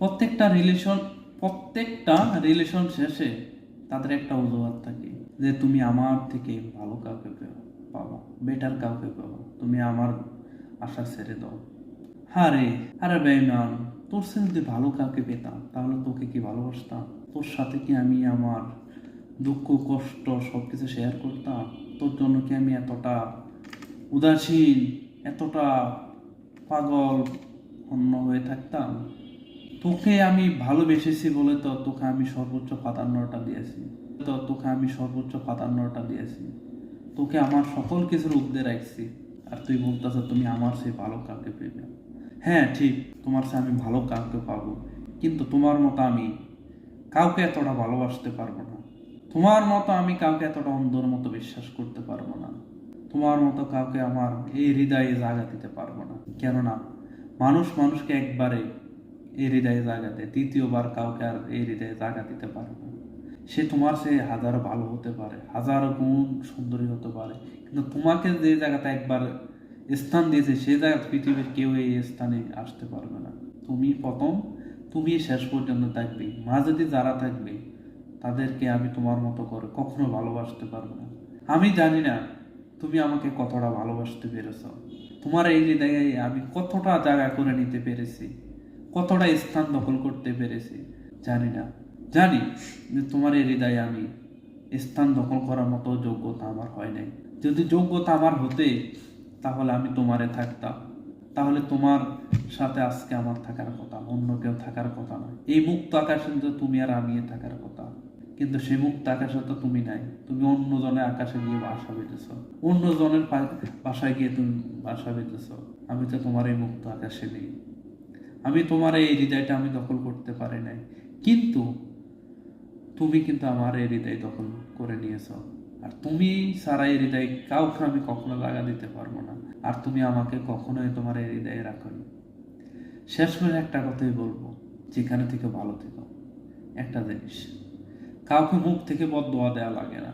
প্রত্যেকটা রিলেশন শেষে তাদের একটা অজুহাত থাকে যে তুমি আমার থেকে ভালো কাউকে পাবা, বেটার কাউকে পাবা, তুমি আমার আশা ছেড়ে দাও। আরে আরে বেঈমান, তোর সাথে যদি ভালো কাউকে পেতাম তাহলে তোকে কি ভালোবাসতাম? তোর সাথে কি আমি আমার দুঃখ কষ্ট সবকিছু শেয়ার করতাম? তোর জন্য কি আমি এতটা উদাসীন, এতটা পাগল অন্য হয়ে থাকতাম? তোকে আমি ভালোবেসেছি বলে তো তোকে আমি সর্বোচ্চ প্রাধান্যটা দিয়েছি, তোকে আমার সকল কিছুর ঊর্ধ্বে রাখছি। আর তুই বলতেছ তুমি আমার সেই ভালো কাউকে পেবে। হ্যাঁ ঠিক, তোমার সাথে আমি ভালো কাউকে পাবো, কিন্তু তোমার মতো আমি কাউকে এতটা ভালোবাসতে পারবো না। তোমার মতো আমি কাউকে এতটা অন্ধর মতো বিশ্বাস করতে পারবো না। তোমার মতো কাউকে আমার এই হৃদয়ে জায়গা দিতে পারবো না। কেননা মানুষকে একবারে এই হৃদয়ে জায়গা দেয়, দ্বিতীয়বার কাউকে আর এই হৃদয়ে জায়গা দিতে পারে না। সে তোমার সে হাজারো ভালো হতে পারে, হাজারো গুণ সুন্দরী হতে পারে, কিন্তু তোমাকে যে জায়গাতে একবার স্থান দিয়েছে সেই জায়গা পৃথিবীর কেউ এই স্থানে আসতে পারবে না। তুমি প্রথম, তুমি শেষ পর্যন্ত থাকবে। মাঝে যারা থাকবে তাদেরকে আমি তোমার মতো করে কখনো ভালোবাসতে পারবো না। আমি জানি না তুমি আমাকে কতটা ভালোবাসতে পেরেছ, তোমার এই হৃদয়ে আমি কতটা জায়গা করে নিতে পেরেছি, কতটা স্থান দখল করতে পেরেছি জানি না। জানি যে তোমার এই হৃদয়ে আমি স্থান দখল করার মতো যোগ্যতা আমার হয় নাই। যদি যোগ্যতা আমার হতে তাহলে আমি তোমারে থাকতাম, তাহলে তোমার সাথে আজকে আমার থাকার কথা, অন্য কেউ থাকার কথা নয়। এই মুক্ত আকাশে তো তুমি আর আমি থাকার কথা, কিন্তু সেই মুক্ত আকাশে তো তুমি নাই। তুমি অন্য জনের আকাশে গিয়ে বাসা বেঁধেছ, অন্য জনের বাসায় গিয়ে তুমি বাসা বেঁধেছ। আমি তো তোমার এই মুক্ত আকাশে নেই। আমি তোমার এই হৃদয়টা আমি দখল করতে পারি নাই, কিন্তু তুমি কিন্তু আমার এই হৃদয় দখল করে নিয়েছ। আর তুমি সারা এই হৃদয় কাউকে আমি কখনো জায়গা দিতে পারবো না। আর তুমি আমাকে কখনোই তোমার এই হৃদয়ে রাখোনি। শেষ করে একটা কথাই বলবো, যেখানে থেকে ভালো থেকো। একটা জিনিস, কাউকে মুখ থেকে বদদোয়া দেওয়া লাগে না।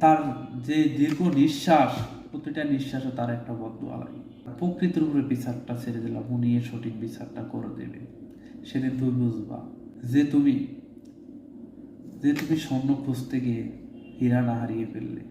তার যে দীর্ঘ নিঃশ্বাস, প্রতিটা নিঃশ্বাসে তার একটা বদদোয়া লাগে। প্রকৃতির উপরে বিচারটা ছেড়ে দিলাম, উনি সঠিক বিচারটা করে দেবে। সেদিন তুমি বুঝবা যে তুমি স্বর্ণ খুঁজতে গিয়ে হীরা না হারিয়ে ফেললে।